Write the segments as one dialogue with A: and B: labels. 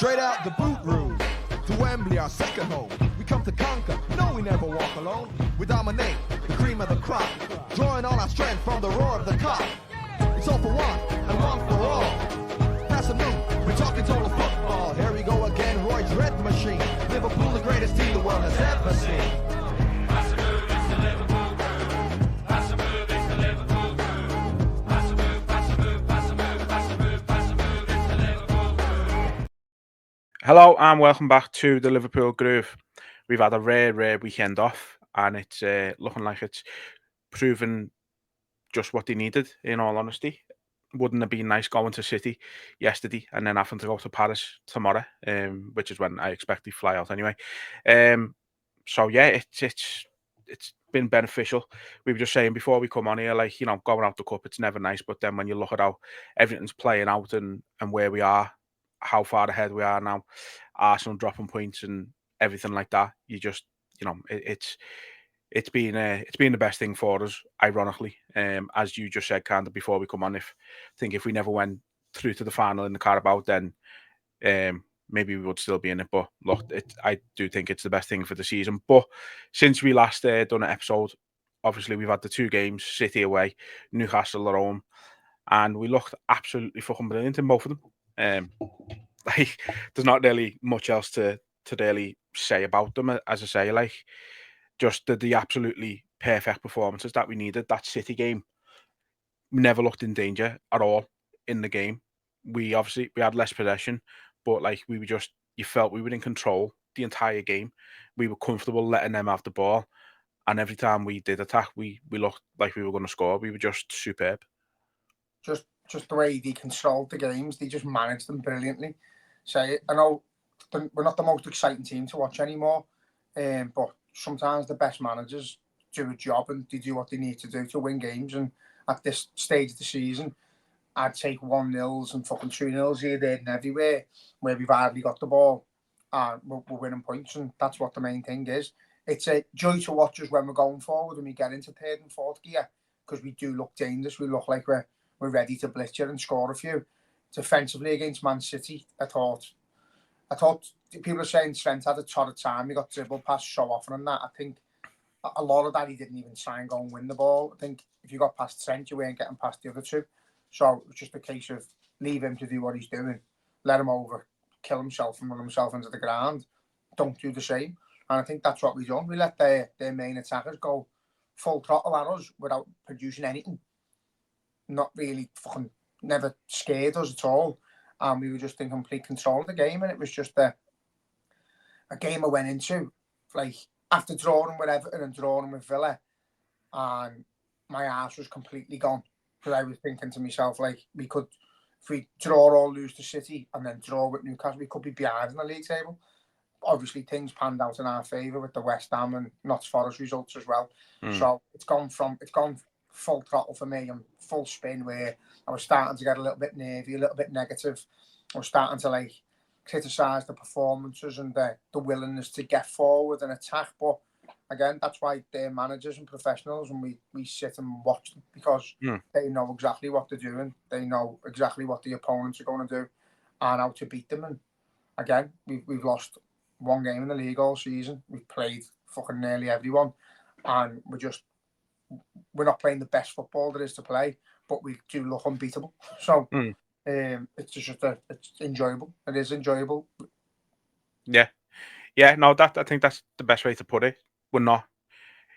A: Straight out the boot room to Wembley, our second home. We come to conquer, no, we never walk alone. We dominate, the cream of the crop, drawing all our strength from the roar of the cock. It's all for one and one for all. Pass a move, we're talking total football. Here we go again, Roy's red machine. Liverpool, the greatest team the world has ever seen. Pass a move, it's the Liverpool crew. Pass a move, it's the Liverpool crew. Pass a move, pass a move, pass a move, pass a move, pass a move, it's the Liverpool crew.
B: Hello and welcome back to the Liverpool Groove. We've had a rare weekend off, and it's looking like it's proven just what they needed, in all honesty. Wouldn't have been nice going to City yesterday and then having to go to Paris tomorrow, which is when I expect to fly out anyway. So yeah, it's been beneficial. We were just saying before we come on here, like, you know, going out the cup, it's never nice, but then when you look at how everything's playing out and where we are, how far ahead we are now, Arsenal dropping points and everything like that, you just, you know, it's been the best thing for us, ironically. As you just said, kind of before we come on, I think if we never went through to the final in the Carabao, then maybe we would still be in it. But look, I do think it's the best thing for the season. But since we last done an episode, obviously we've had the two games: City away, Newcastle at home, and we looked absolutely fucking brilliant in both of them. Like, there's not really much else to really say about them. As I say, like, just the absolutely perfect performances that we needed. That City game never looked in danger at all in the game. We had less possession, but like, we were just, you felt we were in control the entire game. We were comfortable letting them have the ball, and every time we did attack, we looked like we were going to score. We were just superb.
C: Just the way they controlled the games, they just managed them brilliantly. So I know we're not the most exciting team to watch anymore, but sometimes the best managers do a job and they do what they need to do to win games. And at this stage of the season, I'd take 1-0s and fucking 2-0s here, there, and everywhere where we've hardly got the ball and we're winning points. And that's what the main thing is. It's a joy to watch us when we're going forward and we get into third and fourth gear, because we do look dangerous. We look like we're ready to blitz you and score a few. Defensively against Man City, I thought people are saying Trent had a torrid time. He got dribbled past so often and that. I think a lot of that he didn't even try and go and win the ball. I think if you got past Trent, you weren't getting past the other two. So it's just a case of leave him to do what he's doing. Let him over, kill himself and run himself into the ground. Don't do the same. And I think that's what we've done. We let their main attackers go full throttle at us without producing anything. Not really fucking, never scared us at all. And we were just in complete control of the game. And it was just a game I went into, like, after drawing with Everton and drawing with Villa, and my arse was completely gone. Because I was thinking to myself, like, we could, if we draw or lose to City and then draw with Newcastle, we could be behind in the league table. Obviously, things panned out in our favour with the West Ham and Notts Forest results as well. So it's gone full throttle for me and full spin, where I was starting to get a little bit nervy, a little bit negative. I was starting to, like, criticise the performances and the willingness to get forward and attack. But again, that's why they're managers and professionals, and we sit and watch them, because they know exactly what they're doing. They know exactly what the opponents are going to do and how to beat them. And again, we've lost one game in the league all season. We've played fucking nearly everyone, and we're not playing the best football there is to play, but we do look unbeatable. So it's just it's enjoyable. It is enjoyable.
B: Yeah. No, I think that's the best way to put it. We're not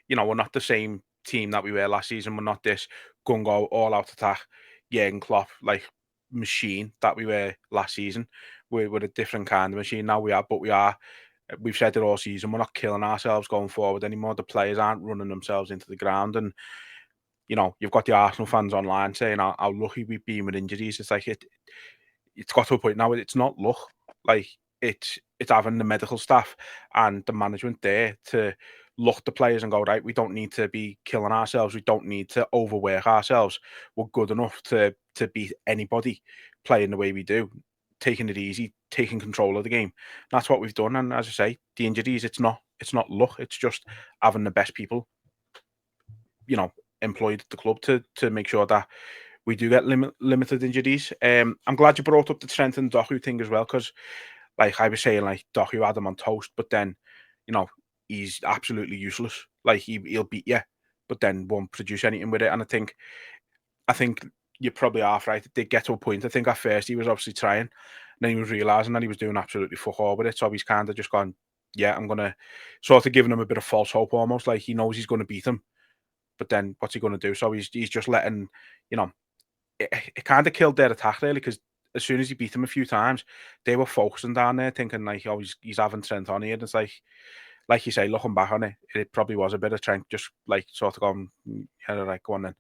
B: the same team that we were last season. We're not this gung-ho, all-out attack, Jurgen Klopp, like, machine that we were last season. We're a different kind of machine now. We've said it all season, we're not killing ourselves going forward anymore. The players aren't running themselves into the ground. And, you know, you've got the Arsenal fans online saying how lucky we've been with injuries. It's like, it's got to a point now where it's not luck. Like, it's having the medical staff and the management there to look at the players and go, right, we don't need to be killing ourselves. We don't need to overwork ourselves. We're good enough to beat anybody playing the way we do, taking it easy, taking control of the game. That's what we've done. And as I say, the injuries, it's not luck. It's just having the best people, you know, employed at the club to make sure that we do get limited injuries. I'm glad you brought up the Trent and Doku thing as well, because like I was saying, like Doc, you had him on toast, but then, he's absolutely useless. Like he'll beat you, but then won't produce anything with it. And I think you're probably half right. It did get to a point. I think at first he was obviously trying, and then he was realizing that he was doing absolutely fuck all with it. So he's kind of just gone, yeah, I'm gonna sort of giving him a bit of false hope, almost like he knows he's going to beat him, but then what's he going to do? So he's just letting, it kind of killed their attack really, because as soon as he beat him a few times, they were focusing down there, thinking like, oh, he's having Trent on here. And it's like you say, looking back on it, it probably was a bit of Trent just like sort of going, yeah, like go on then,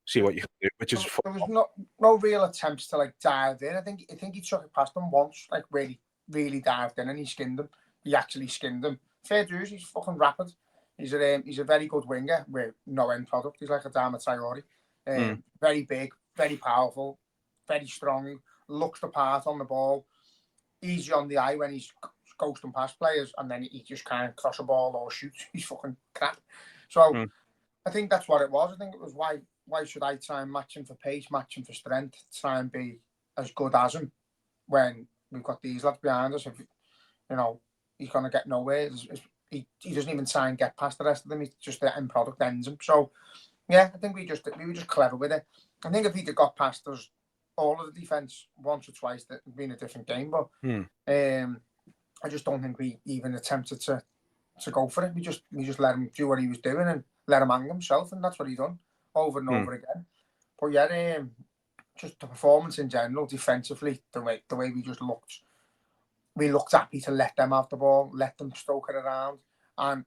B: see what you can do, which is
C: there was no real attempts to like dive in. I think he took it past him once, like really dived in, and he skinned him. He actually skinned him. Fair dues, he's fucking rapid. He's a very good winger with no end product. He's like a Dama Traore. Very big, very powerful, very strong. Looks the part on the ball. Easy on the eye when he's ghosting past players, and then he just can't cross a ball or shoot. He's fucking crap. So I think that's what it was. I think it was why should I try and match him for pace, match him for strength, try and be as good as him when we've got these lads behind us? If he's gonna get nowhere. He doesn't even try and get past the rest of them. He's just the end product ends him. So yeah, I think we were just clever with it. I think if he'd have got past us, all of the defence once or twice, that would been a different game. But I just don't think we even attempted to go for it. We just let him do what he was doing and let him hang himself, and that's what he done over and over again. But yeah, just the performance in general, defensively, the way we just looked. We looked happy to let them have the ball, let them stoke it around. And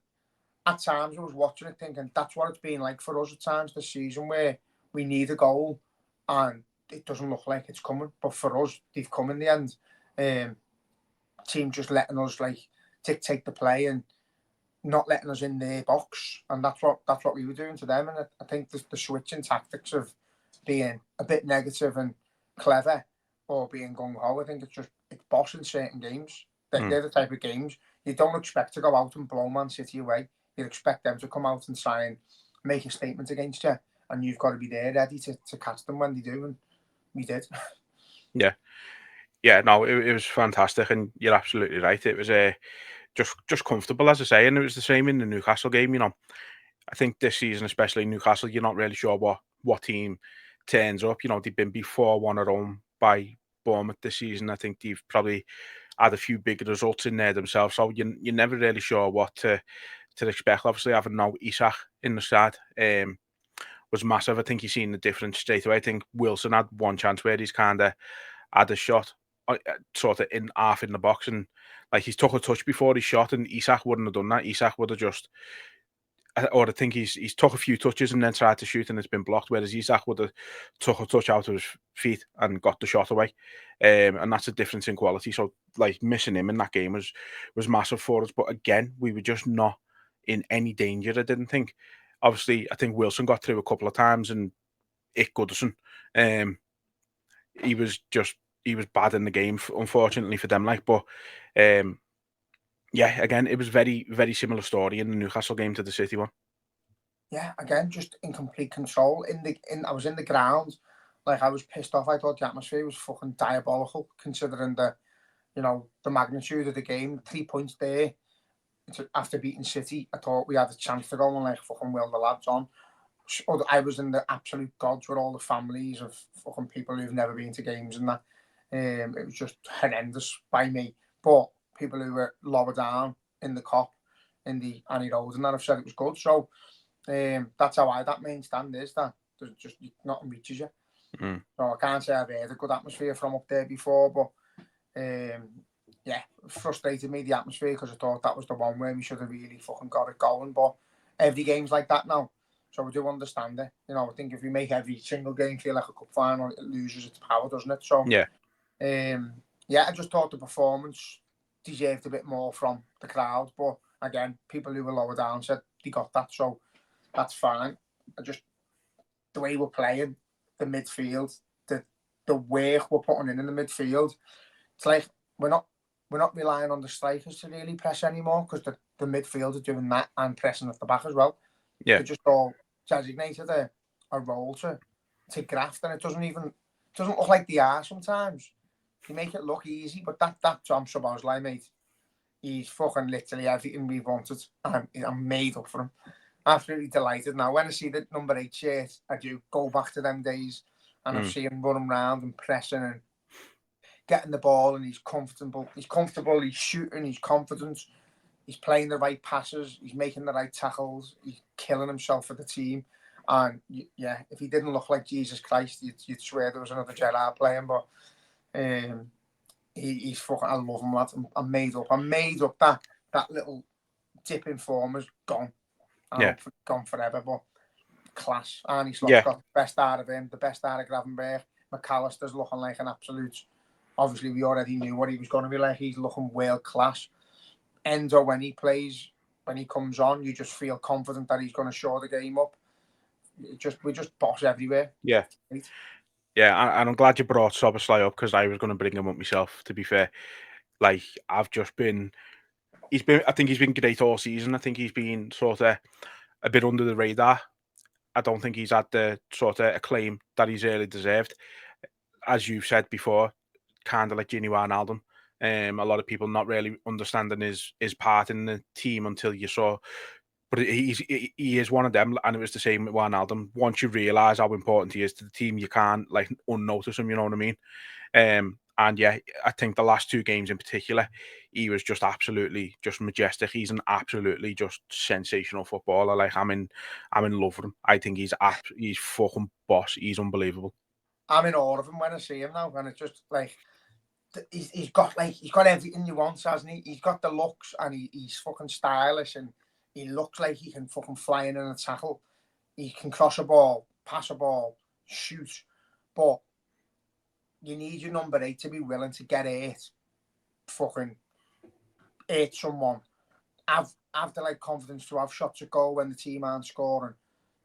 C: at times I was watching it thinking that's what it's been like for us at times this season, where we need a goal and it doesn't look like it's coming. But for us, they've come in the end. Team just letting us like dictate the play and not letting us in their box. And that's what we were doing to them. And I think the switching tactics of being a bit negative and clever or being gung-ho, I think it's boss in certain games. They're the type of games you don't expect to go out and blow Man City away. You expect them to come out and try and make a statement against you, and you've got to be there ready to catch them when they do, and we did.
B: Yeah, no, it was fantastic, and you're absolutely right. It was just comfortable, as I say, and it was the same in the Newcastle game. I think this season, especially Newcastle, you're not really sure what team turns up. They've been before 1 at home by Bournemouth this season. I think they've probably had a few big results in there themselves, so you're never really sure what to expect. Obviously, having now Isak in the side was massive. I think you've seen the difference straight away. I think Wilson had one chance where he's kind of had a shot sort of in half in the box, and like he's took a touch before he shot, and Isak wouldn't have done that. Isak would have just, or I think he's took a few touches and then tried to shoot and it's been blocked, whereas Isak would have took a touch out of his feet and got the shot away. And that's a difference in quality. So like missing him in that game was massive for us. But again, we were just not in any danger, I didn't think. Obviously, I think Wilson got through a couple of times, and Ick Goodison, he was bad in the game, unfortunately for them. But yeah, again, it was very, very similar story in the Newcastle game to the City one.
C: Yeah, again, just in complete control. I was in the ground, like I was pissed off. I thought the atmosphere was fucking diabolical, considering the magnitude of the game. 3 points there after beating City. I thought we had a chance to go and like fucking will the lads on. I was in the absolute gods with all the families of fucking people who've never been to games and that. It was just horrendous by me. But people who were lower down in the cop, in the Annie Road and that, have said it was good. So that's how that main stand is, that there's just nothing reaches you. So I can't say I've had a good atmosphere from up there before, but yeah, it frustrated me, the atmosphere, because I thought that was the one where we should have really fucking got it going. But every game's like that now, so we do understand it. I think if we make every single game feel like a cup final, it loses its power, doesn't it? So
B: yeah,
C: I just thought the performance deserved a bit more from the crowd, but again, people who were lower down said they got that, so that's fine. The way we're playing, the midfield, the work we're putting in the midfield, it's like we're not relying on the strikers to really press anymore, because the midfield are doing that and pressing at the back as well.
B: Yeah,
C: they just all designated a role to graft, and it doesn't look like they are sometimes. they make it look easy, but that Tom Szoboszlai, mate, he's fucking literally everything we wanted, and I'm made up for him. Absolutely delighted. Now, when I see the number 8 shirt, I do go back to them days, and I see him running around and pressing and getting the ball, and he's comfortable. He's shooting. He's confident. He's playing the right passes. He's making the right tackles. He's killing himself for the team. And yeah, if he didn't look like Jesus Christ, you'd swear there was another Gerrard playing. But he's fucking. I love him, lad. I'm made up. I'm made up that little dip in form is gone. Gone forever. But class. Arnie Slot's got the best out of him. The best out of Gravenberch. McAllister's looking like an absolute. Obviously, we already knew what he was going to be like. He's looking world class. Endo, when he plays, when he comes on, you just feel confident that he's going to show the game up. We just boss everywhere.
B: Yeah.
C: Right?
B: Yeah, and I'm glad you brought Szoboszlai up because I was going to bring him up myself, to be fair. Like, I think he's been great all season. I think he's been sort of a bit under the radar. I don't think he's had the sort of acclaim that he's really deserved. As you've said before, kind of like Gini Wijnaldum. A lot of people not really understanding his part in the team until you saw. But he is one of them, and it was the same with Wijnaldum. Once you realise how important he is to the team, you can't like unnotice him. You know what I mean? And yeah, I think the last 2 games in particular, he was just absolutely just majestic. He's an absolutely just sensational footballer. Like I'm in love with him. I think he's fucking boss. He's unbelievable.
C: I'm in awe of him when I see him now, and it's just like he's got everything you want, hasn't he? He's got the looks, and he's fucking stylish, and he looks like he can fucking fly in a tackle. He can cross a ball, pass a ball, shoot, but you need your number 8 to be willing to get it, fucking hit someone. Have the like confidence to have shots at goal when the team aren't scoring.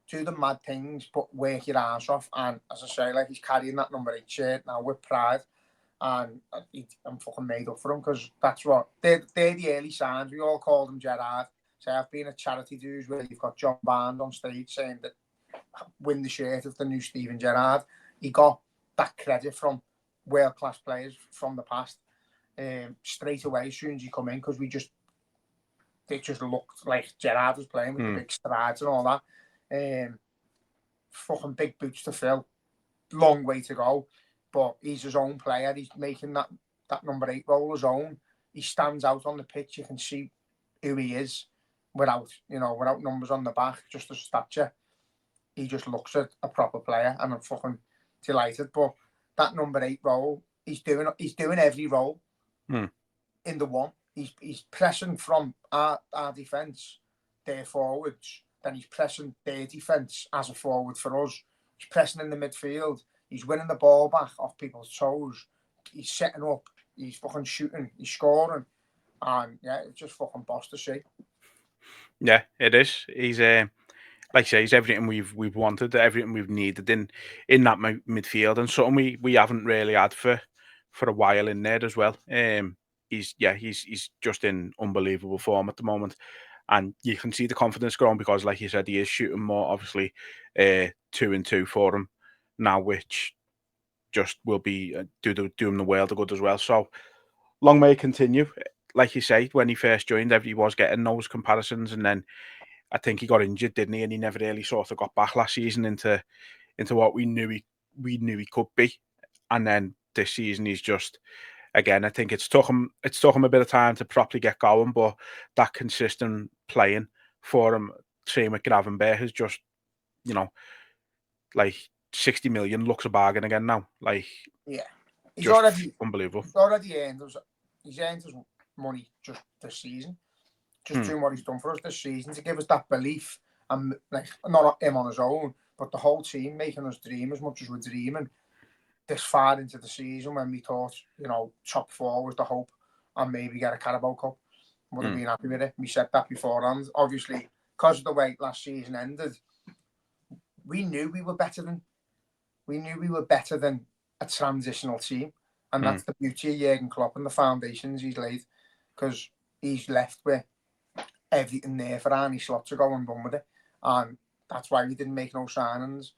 C: Do the mad things, but work your ass off. And as I say, like he's carrying that number 8 shirt now with pride. And I'm fucking made up for him because that's what they're the early signs. We all called him Gerrard. So I've been at charity dues where you've got John Barnes on stage saying that win the shirt of the new Steven Gerrard. He got that credit from world class players from the past straight away as soon as you come in because it just looked like Gerrard was playing with the big strides and all that. Fucking big boots to fill. Long way to go. But he's his own player. He's making that number 8 role his own. He stands out on the pitch. You can see who he is without numbers on the back, just a stature. He just looks at a proper player, and I'm fucking delighted. But that number 8 role, he's doing every role in the one. He's pressing from our defence, their forwards. Then he's pressing their defence as a forward for us. He's pressing in the midfield. He's winning the ball back off people's toes. He's setting up. He's fucking shooting. He's scoring. And yeah, it's just fucking boss to see.
B: Yeah, it is. He's like I say, he's everything we've wanted, everything we've needed in that midfield, and something we haven't really had for a while in there as well. He's just in unbelievable form at the moment, and you can see the confidence growing because, like you said, he is shooting more. Obviously, 2-2 for him now, which just will be do him the world of good as well. So long may it continue. Like you say, when he first joined, he was getting those comparisons, and then I think he got injured, didn't he? And he never really sort of got back last season into what we knew he could be. And then this season, he's just again. I think it's took him a bit of time to properly get going, but that consistent playing for him, same with Gravenberch, is just like 60 million looks a bargain again now. Like
C: he's already
B: unbelievable.
C: He's earned his money just this season. Just doing what he's done for us this season to give us that belief, and like not him on his own, but the whole team making us dream as much as we're dreaming this far into the season when we thought, top 4 was the hope and maybe get a Carabao Cup. Would have been happy with it. We said that beforehand. Obviously, because of the way last season ended, we knew we were better than a transitional team, and that's the beauty of Jurgen Klopp and the foundations he's laid, because he's left with everything there for Arnie Slot to go and run with it, and that's why we didn't make no signings.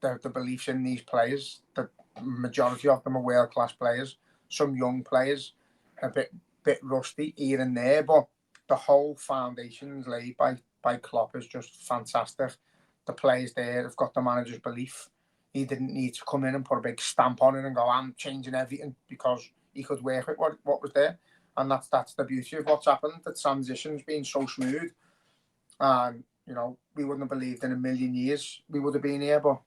C: The beliefs in these players, the majority of them are world class players. some young players a bit rusty here and there, but the whole foundations laid by Klopp is just fantastic. The players there have got the manager's belief. He didn't need to come in and put a big stamp on it and go, I'm changing everything, because he could work with what was there. And that's the beauty of what's happened. The transition's been so smooth. And, you know, we wouldn't have believed in a million years we would have been here, but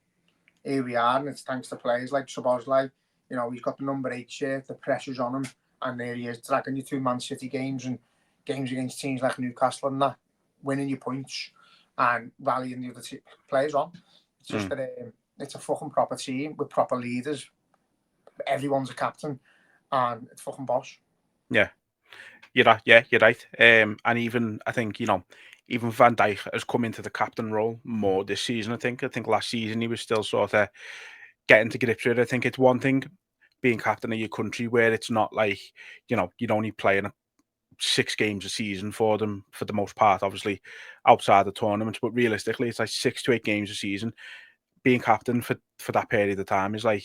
C: here we are, and it's thanks to players like Szoboszlai. You know, he's got the number 8 shirt, the pressure's on him, and there he is, dragging you to Man City games and games against teams like Newcastle and that, winning your points and rallying the other players on. It's just that it's a fucking proper team with proper leaders. Everyone's a captain, and it's fucking boss.
B: Yeah, you're right. And even I think, you know, even Van Dijk has come into the captain role more this season. I think last season he was still sort of getting to grips with it. I think it's one thing being captain of your country where it's not like, you know, you're only playing 6 games a season for them for the most part, obviously outside the tournaments, but realistically it's like 6 to 8 games a season. Being captain for that period of time is like,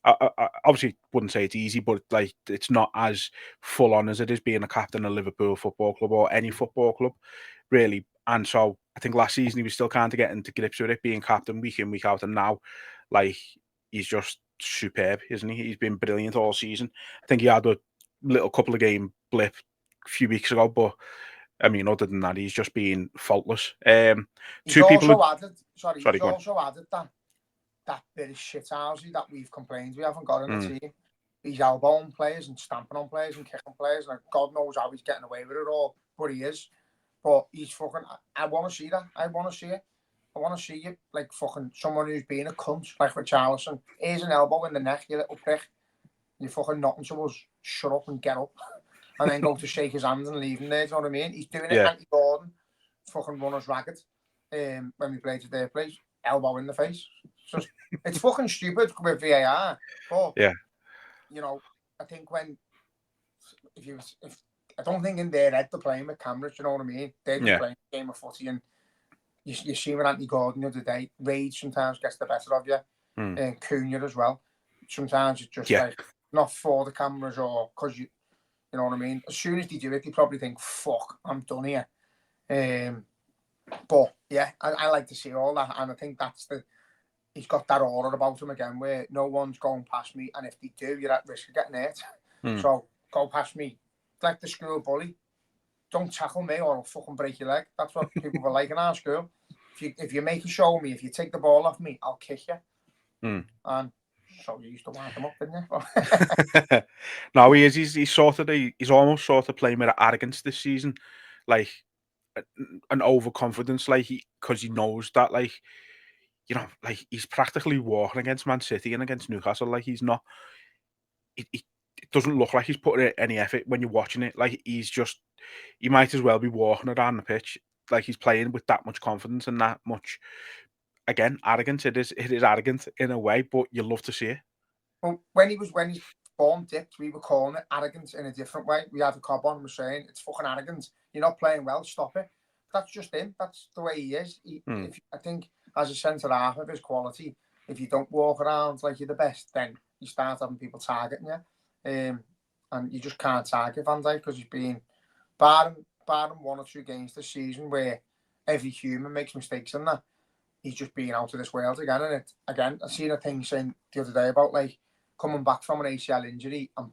B: I obviously wouldn't say it's easy, but like it's not as full on as it is being a captain of Liverpool Football Club or any football club, really. And so I think last season he was still kind of getting to grips with it, being captain week in, week out, and now, like, he's just superb, isn't he? He's been brilliant all season. I think he had a little couple of game blip a few weeks ago, but I mean, other than that, he's just been faultless.
C: He's
B: Two people.
C: also added,
B: Sorry,
C: he's also added that bit of shithousey that we've complained we haven't got in the team. He's elbowing players and stamping on players and kicking players, and God knows how he's getting away with it all, but he is. But he's fucking. I want to see that. I want to see it. I want to see you like fucking someone who's being a cunt, like Richarlison. Here's an elbow in the neck, you little prick. You fucking nothing to us. Shut up and get up, and then go to shake his hand and leave him there. Do you know what I mean? He's doing it. Andy Gordon, fucking run us ragged. When we played at their place, elbow in the face. It's fucking stupid with VAR, but you know, I think if I don't think in their head they're playing with cameras, you know what I mean? They're just playing a game of footy, and you see with Anthony Gordon the other day, rage sometimes gets the better of you, and Cunha as well. Sometimes it's just like not for the cameras or because you know what I mean. As soon as they do it, they probably think, "Fuck, I'm done here." But yeah, I like to see all that, and I think he's got that aura about him again, where no one's going past me, and if they do, you're at risk of getting hurt. So go past me, like the school bully. Don't tackle me, or I'll fucking break your leg. That's what people were like in our school. If you make a show of me, if you take the ball off me, I'll kick you. And so you used to wind him up, didn't
B: you? No, he is. He's almost sort of playing with arrogance this season, like an overconfidence, like because he knows that, like, you know, like he's practically walking against Man City and against Newcastle. Like he's not. It doesn't look like he's putting any effort when you're watching it. Like he might as well be walking around the pitch. Like he's playing with that much confidence and that much, again, arrogance. It is arrogant in a way, but you love to see it.
C: Well, when his form dipped, we were calling it arrogance in a different way. We had a cob on, we're saying it's fucking arrogance. You're not playing well, stop it. That's just him. That's the way he is. I think as a centre half of his quality, if you don't walk around like you're the best, then you start having people targeting you. And you just can't target Van Dijk because he's been, barring 1 or 2 games this season where every human makes mistakes in that, he's just been out of this world again. And I've seen a thing saying the other day about like coming back from an ACL injury and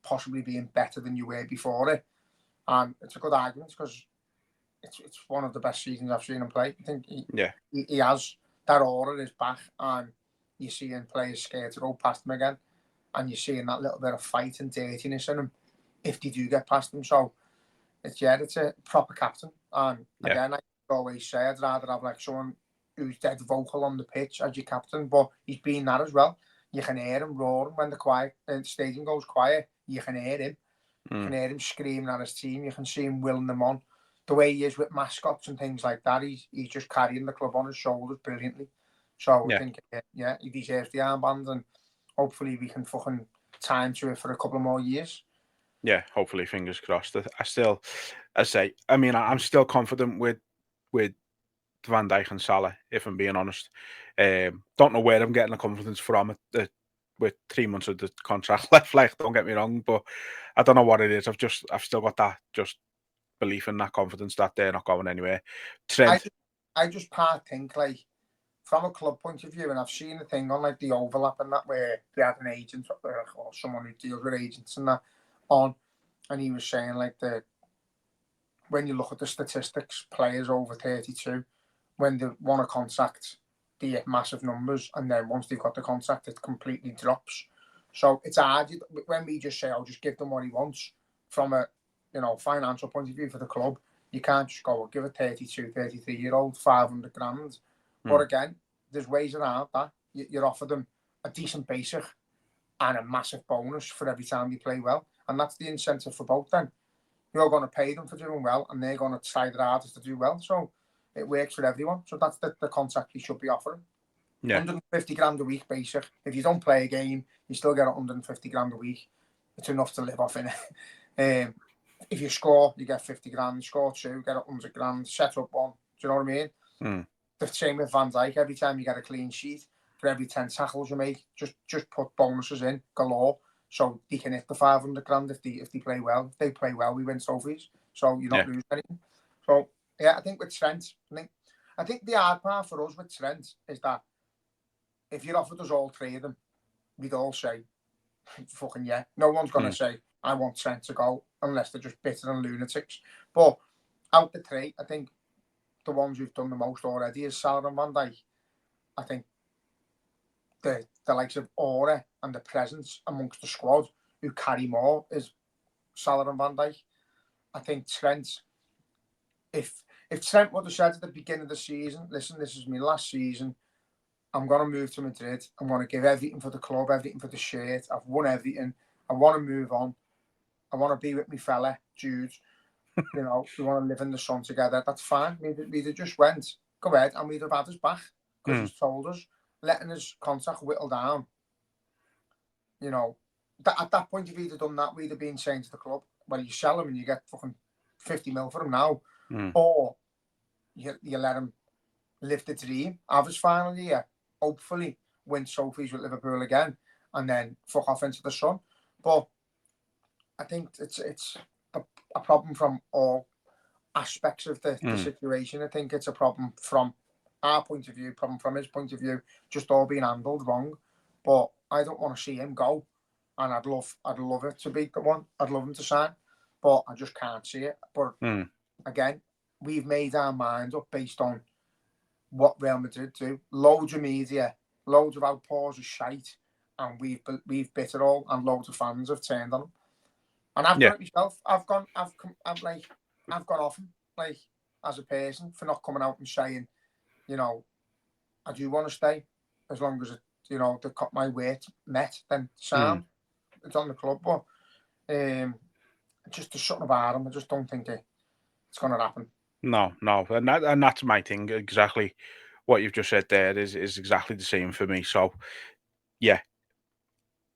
C: possibly being better than you were before it. And it's a good argument because it's one of the best seasons I've seen him play. I think he has that aura in his back, and you're seeing players scared to go past him again, and you're seeing that little bit of fight and dirtiness in him if they do get past him. So it's a proper captain. And again, I always say I'd rather have like someone who's dead vocal on the pitch as your captain, but he's been that as well. You can hear him roaring when the stadium goes quiet. You can hear him. You can hear him screaming at his team. You can see him willing them on. The way he is with mascots and things like that, he's just carrying the club on his shoulders brilliantly. So I think, he deserves the armband, and hopefully we can fucking time to it for a couple more years.
B: Yeah, hopefully, fingers crossed. I mean, I'm still confident with Van Dijk and Salah, if I'm being honest. Don't know where I'm getting the confidence from at with 3 months of the contract left. Like, don't get me wrong, but I don't know what it is. I've still got that just belief and that confidence that they're not going anywhere. Trent,
C: I just part think like from a club point of view, and I've seen the thing on like the overlap and that where they had an agent or someone who deals with agents and that on, and he was saying like when you look at the statistics, players over 32, when they want a contract, they hit massive numbers, and then once they've got the contract, it completely drops. So it's hard when we just say, "I'll just give them what he wants," from a financial point of view for the club. You can't just go, give a 32, 33-year-old 500 grand. But again, there's ways around that. You offer them a decent basic and a massive bonus for every time they play well. And that's the incentive for both then. You're going to pay them for doing well, and they're going to try their hardest to do well. So it works for everyone. So that's the contract you should be offering. Yeah. 150 grand a week basic. If you don't play a game, you still get 150 grand a week. It's enough to live off, innit? If you score, you get 50 grand. Score 2, get 100 grand. Set up 1. Do you know what I mean? The same with Van Dijk. Every time you get a clean sheet, for every 10 tackles you make, just put bonuses in galore, so they can hit the 500 grand if they play well. If they play well, we win trophies. So you're not losing anything. So yeah, I think with Trent, I think the hard part for us with Trent is that if you offered us all 3 of them, we'd all say, fucking yeah. No one's going to say, I want Trent to go, unless they're just bitter and lunatics. But out the 3, I think the ones who've done the most already is Salah and Van Dijk. I think the likes of aura and the presence amongst the squad who carry more is Salah and Van Dijk. I think Trent, if Trent would have said at the beginning of the season, listen, this is my last season, I'm going to move to Madrid, I'm going to give everything for the club, everything for the shirt, I've won everything, I want to move on, I want to be with my fella, Jude, we want to live in the sun together, that's fine. We'd have just went, go ahead, and we'd have had us back, because he's told us, letting his contract whittle down. At that point, if he'd have done that, we'd have been saying to the club, well, you sell him and you get fucking 50 mil for him now, or you let him live the dream, have his final year, hopefully win trophies with Liverpool again, and then fuck off into the sun. But I think it's a problem from all aspects of the situation. I think it's a problem from our point of view, problem from his point of view, just all being handled wrong. But I don't want to see him go, and I'd love it to be the one. I'd love him to sign, but I just can't see it. But again, we've made our mind up based on what Real Madrid do. Loads of media, loads of outpours of shite, and we've bit it all, and loads of fans have turned on him. And I've done it myself. I've gone off him, like, as a person, for not coming out and saying, I do want to stay, as long as they got my weight met, then sound. It's on the club, but just there's something about him. I just don't think it's going to happen.
B: No, and that's my thing. Exactly what you've just said there is exactly the same for me. So yeah,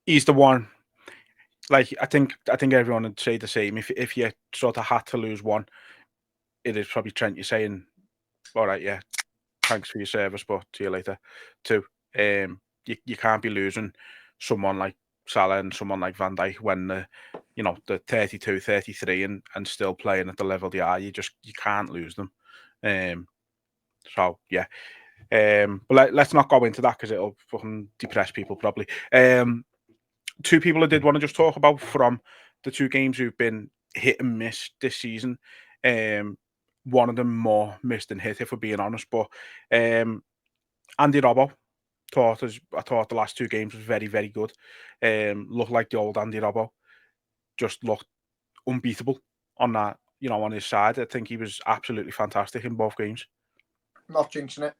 B: he's the one. Like, I think everyone would say the same. If you sort of had to lose one, it is probably Trent. You're saying, all right, yeah, thanks for your service, but see you later. 2, you can't be losing someone like Salah and someone like Van Dijk when the 32, 33 and still playing at the level they are. You can't lose them. So yeah. But let's not go into that because it'll fucking depress people probably. 2 people I did want to just talk about from the 2 games who've been hit and miss this season. One of them more missed than hit, if we're being honest. But Andy Robbo, I thought the last 2 games was very, very good. Looked like the old Andy Robbo. Just looked unbeatable on that, on his side. I think he was absolutely fantastic in both games.
C: Not jinxing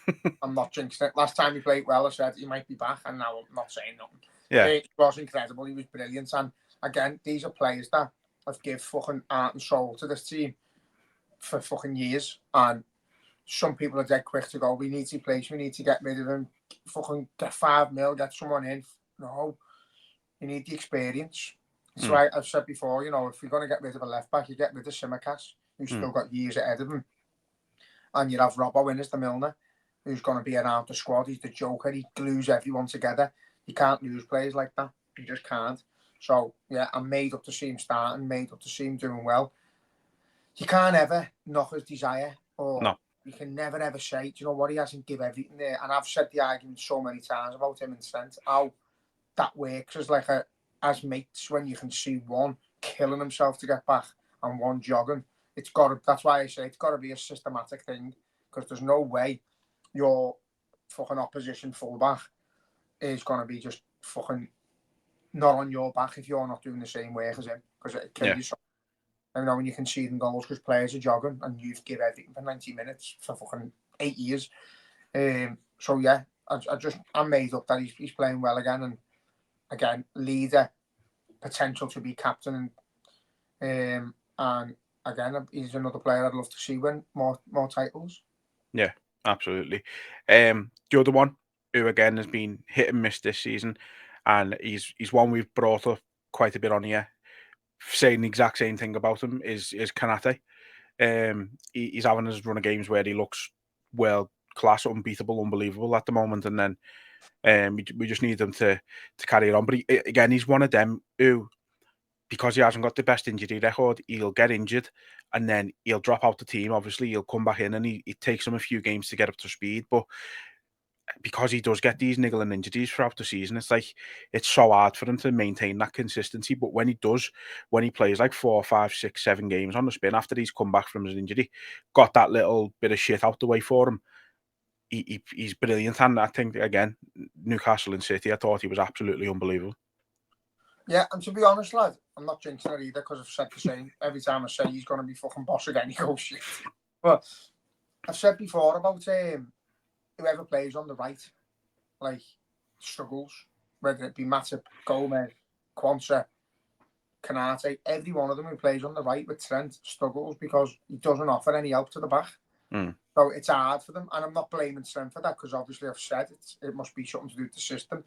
C: it. I'm not jinxing it. Last time he played well, I said he might be back, and now I'm not saying nothing. Yeah, it was incredible. He was brilliant. And again, these are players that have given fucking heart and soul to this team for fucking years. And some people are dead quick to go, we need to replace, we need to get rid of him, fucking get 5 mil, get someone in. No, you need the experience. So I've said before, if you're going to get rid of a left back, you get rid of Simicast, who's still got years ahead of him. And you have Robbo in as the Milner, who's going to be around the squad. He's the joker. He glues everyone together. You can't lose players like that. You just can't. So, yeah, I'm made up to see him starting, made up to see him doing well. You can't ever knock his desire, or
B: No.
C: you can never ever say, do you know what, he hasn't give everything there. And I've said the argument so many times about him and Trent, how that works as like as mates when you can see one killing himself to get back and one jogging. It's got to, that's why I say it's got to be a systematic thing, because there's no way your fucking opposition fullback is going to be just fucking not on your back if you're not doing the same work as him, because it kills you. So, you know, when you can see them goals because players are jogging and you've given everything for 90 minutes for fucking 8 years. So yeah, I'm made up that he's playing well again, and again, leader, potential to be captain, and again, he's another player I'd love to see win more titles.
B: Yeah, absolutely. The other one who again has been hit and miss this season, and he's one we've brought up quite a bit on here, saying the exact same thing about him is Kanate. He's having his run of games where he looks world class, unbeatable, unbelievable at the moment, and then we just need him to carry it on. But again, he's one of them who, because he hasn't got the best injury record, he'll get injured and then he'll drop out the team. Obviously, he'll come back in and it takes him a few games to get up to speed. But because he does get these niggling injuries throughout the season, it's like it's so hard for him to maintain that consistency. But when he does, when he plays like 4, 5, 6, 7 games on the spin after he's come back from his injury, got that little bit of shit out the way for him, he's brilliant. And I think, again, Newcastle and City, I thought he was absolutely unbelievable.
C: Yeah, and to be honest, lad, I'm not jinxing it either, because I've said the same. Every time I say he's going to be fucking boss again, he goes shit. But I've said before about whoever plays on the right, like, struggles, whether it be Matip, Gomez, Quansah, Kanate, every one of them who plays on the right with Trent struggles because he doesn't offer any help to the back. So it's hard for them, and I'm not blaming Trent for that, because obviously I've said it must be something to do with the system.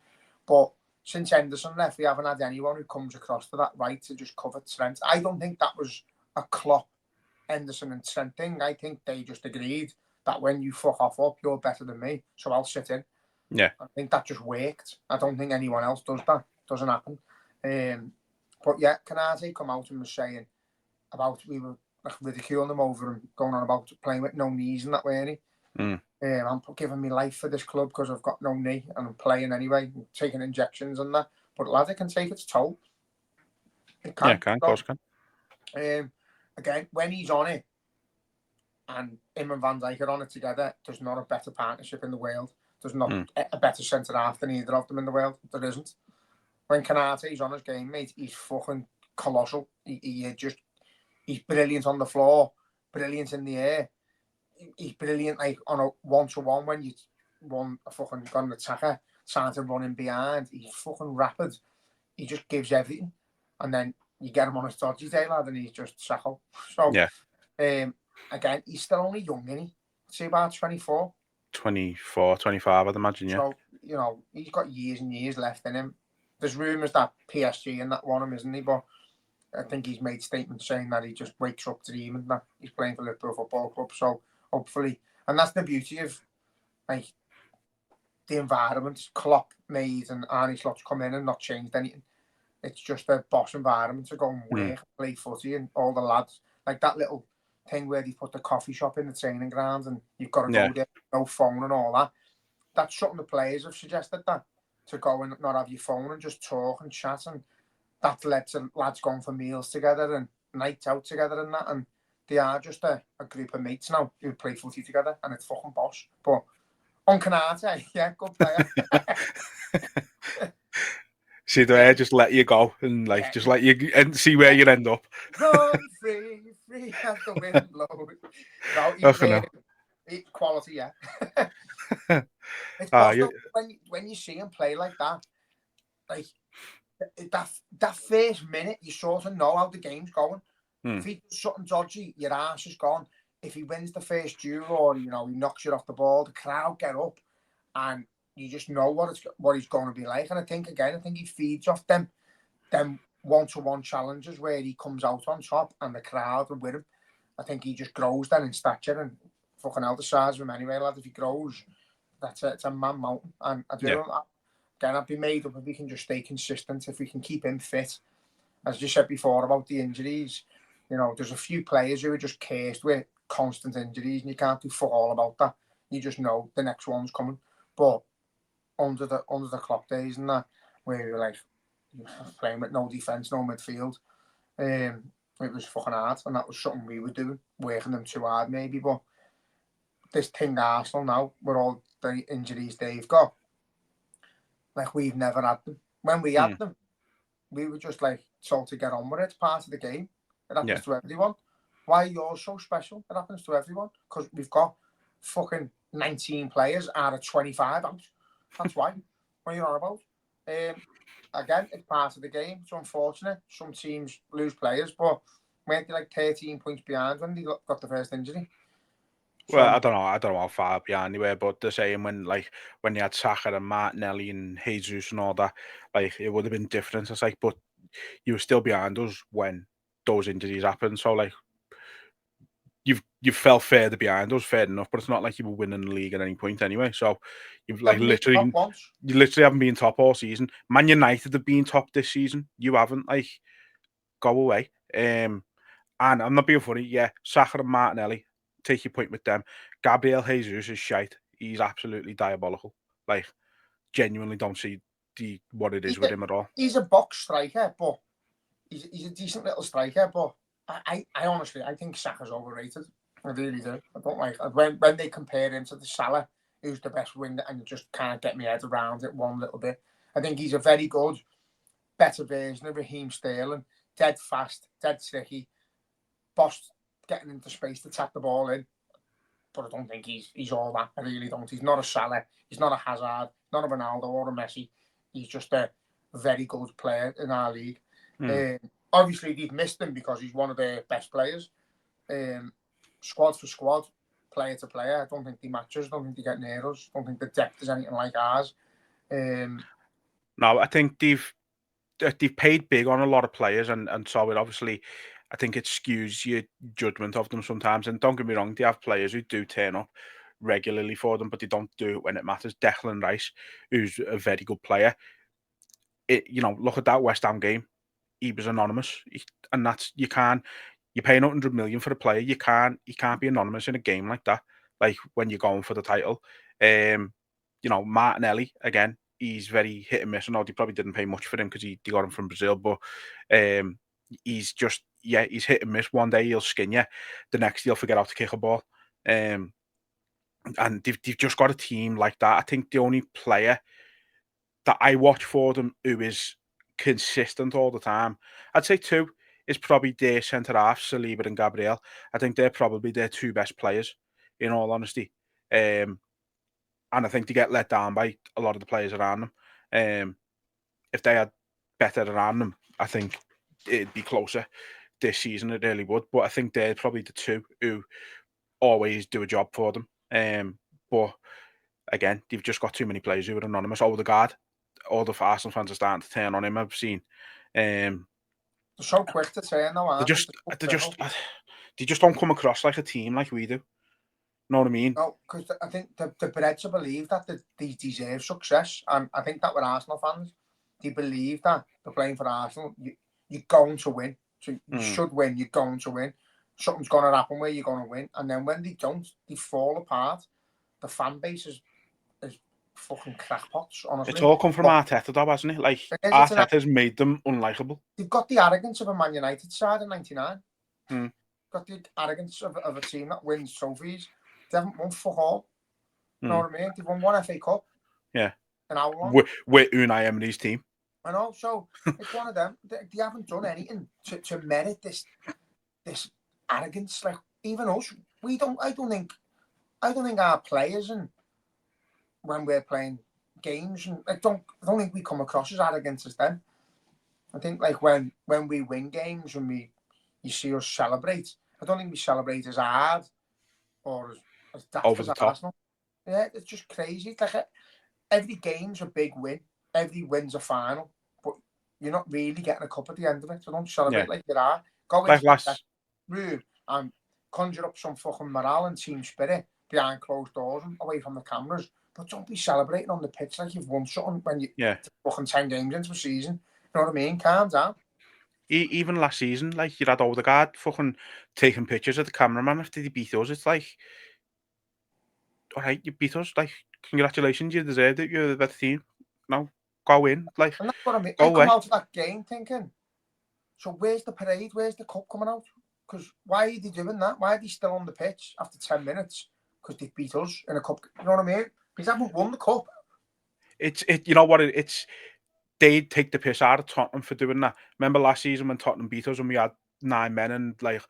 C: But since Henderson left, we haven't had anyone who comes across to that right to just cover Trent. I don't think that was a Klopp, Henderson and Trent thing. I think they just agreed that when you fuck off up, you're better than me, so I'll sit in.
B: Yeah.
C: I think that just worked. I don't think anyone else does that. It doesn't happen. But yeah, Kanate come out and was saying about, we were like ridiculing him over him going on about playing with no knees and that way. I'm giving me life for this club because I've got no knee and I'm playing anyway, taking injections and that. But lad, it can take its toll. It can.
B: Yeah, it can, of course it
C: can. Again, when he's on it, and him and Van Dijk are on it together, there's not a better partnership in the world. There's not a better centre half than either of them in the world. There isn't. When Kanate's on his game, mate, he's fucking colossal. He's brilliant on the floor, brilliant in the air. He's brilliant like on a one-to-one when you want a fucking got an attacker trying to run in behind. He's fucking rapid. He just gives everything, and then you get him on a dodgy day, lad, and he's just sackle. So
B: yeah.
C: Again, he's still only young, isn't he? Say about 24.
B: 24, 25, I'd imagine, yeah.
C: So, you know, he's got years and years left in him. There's rumours that PSG and that want him, isn't he? But I think he's made statements saying that he just wakes up dreaming that he's playing for Liverpool Football Club. So hopefully, and that's the beauty of like the environment Klopp made and Arne Slot's come in and not changed anything. It's just a boss environment to go and work, play footy, and all the lads, like that little thing where they put the coffee shop in the training ground and you've got to go there, no phone and all that. That's something the players have suggested, that to go and not have your phone and just talk and chat, and that led to lads going for meals together and nights out together and that, and they are just a group of mates now who play footy together, and it's fucking boss. But on Kanate, yeah, good player.
B: See the way, just let you go and like just let you and see where you end up.
C: Run free as the wind blows. No, quality, yeah. It's possible when you see him play like that, like that first minute, you sort of know how the game's going. If he does something dodgy, your ass is gone. If he wins the first duel, or he knocks you off the ball, the crowd get up, and you just know what he's going to be like. And I think he feeds off them one-to-one challenges where he comes out on top and the crowd are with him. I think he just grows then in stature, and fucking hell, the size of him anyway, lad. If he grows, it's a man mountain. And I do Again, I'd be made up if we can just stay consistent, if we can keep him fit. As you said before about the injuries, you know, there's a few players who are just cursed with constant injuries, and you can't do fuck all about that. You just know the next one's coming. But under the clock days and that, where you're like playing with no defence, no midfield, it was fucking hard, and that was something we were doing, working them too hard maybe. But this thing Arsenal now, with all the injuries they've got, like we've never had them. When we had them, we were just like told to get on with it. It's part of the game. It happens to everyone. Why are yours so special? It happens to everyone because we've got fucking 19 players out of 25 out. That's why. What are you on about? Again, it's part of the game. It's unfortunate. Some teams lose players, but weren't they like 13 points behind when they got the first injury?
B: Well, I don't know how far behind they were, but they're saying when you had Saka and Martinelli and Jesus and all that, like it would have been different. It's like, but you were still behind us when those injuries happened. So like, you fell further behind us, fair enough, but it's not like you were winning the league at any point anyway. So you've like literally haven't been top all season. Man United have been top this season. You haven't. Like, go away. And I'm not being funny. Yeah, Saka and Martinelli. Take your point with them. Gabriel Jesus is shite. He's absolutely diabolical. Like, genuinely don't see what it is with him at all.
C: He's a box striker, but he's a decent little striker. But I honestly, I think Saka's overrated. I really do. I don't like when they compare him to the Salah, who's the best winger, and you just can't get my head around it one little bit. I think he's a very good, better version of Raheem Sterling. Dead fast, dead tricky, boss getting into space to tap the ball in. But I don't think he's all that. I really don't. He's not a Salah. He's not a Hazard. Not a Ronaldo or a Messi. He's just a very good player in our league. Obviously, they've missed him because he's one of their best players. Squad for squad, player to player, I don't think they match us. I don't think they get near us. I don't think the depth is anything like ours.
B: No, I think they've paid big on a lot of players, and so it obviously, I think it skews your judgment of them sometimes. And don't get me wrong, they have players who do turn up regularly for them, but they don't do it when it matters. Declan Rice, who's a very good player, look at that West Ham game. He was anonymous, and that's you're paying 100 million for a player. He can't be anonymous in a game like that. Like when you're going for the title, Martinelli again. He's very hit and miss. I know they probably didn't pay much for him because they got him from Brazil, but he's just he's hit and miss. One day he'll skin you, the next he'll forget how to kick a ball. And they've just got a team like that. I think the only player that I watch for them who is consistent all the time, I'd say two, is probably their centre half, Saliba and Gabriel. I think they're probably their two best players, in all honesty. And I think they get let down by a lot of the players around them. If they had better around them, I think it'd be closer this season. It really would. But I think they're probably the two who always do a job for them. But again, they've just got too many players who are anonymous. Odegaard, all the Arsenal fans are starting to turn on him. I've seen.
C: They're so quick to turn now, aren't
B: they just don't come across like a team like we do. Know what I mean?
C: No, because I think they're bred to believe that they deserve success, and I think that with Arsenal fans, they believe that they're playing for Arsenal. You're going to win, so you should win. You're going to win. Something's going to happen where you're going to win, and then when they don't, they fall apart. The fan base is fucking crackpots. Honestly,
B: it's all come from Arteta, though, hasn't it? Like Arteta's made them unlikable.
C: They've got the arrogance of a Man United side in '99. Got the arrogance of a team that wins trophies. They haven't won fuck all. You know what I mean? They've won one FA Cup.
B: Yeah.
C: An hour long.
B: With Unai Emery's team.
C: I know. So it's one of them. They haven't done anything to merit this arrogance. Like even us, I don't think our players and when we're playing games, and I don't think we come across as arrogant as them. I think like when we win games and you see us celebrate, I don't think we celebrate as hard or as daft
B: over
C: as
B: the top.
C: Arsenal. Yeah, it's just crazy. It's like every game's a big win. Every win's a final, but you're not really getting a cup at the end of it. So don't celebrate like you are. Go into that room and conjure up some fucking morale and team spirit behind closed doors and away from the cameras. but don't be celebrating on the pitch like you've won something when you fucking 10 games into a season. You know what I mean? Calm down.
B: Even last season, like, you had Odegaard fucking taking pictures of the cameraman after they beat us. It's like, all right, you beat us. Like, congratulations, you deserved it. You're the better team. Now, go in. Like,
C: and that's what I mean.
B: go
C: I come
B: away.
C: out of that game thinking, so where's the parade? Where's the cup coming out? Because why are they doing that? Why are they still on the pitch after 10 minutes? Because they beat us in a cup. You know what I mean? Because they haven't won the cup.
B: You know what? It's they take the piss out of Tottenham for doing that. Remember last season when Tottenham beat us and we had 9 men and like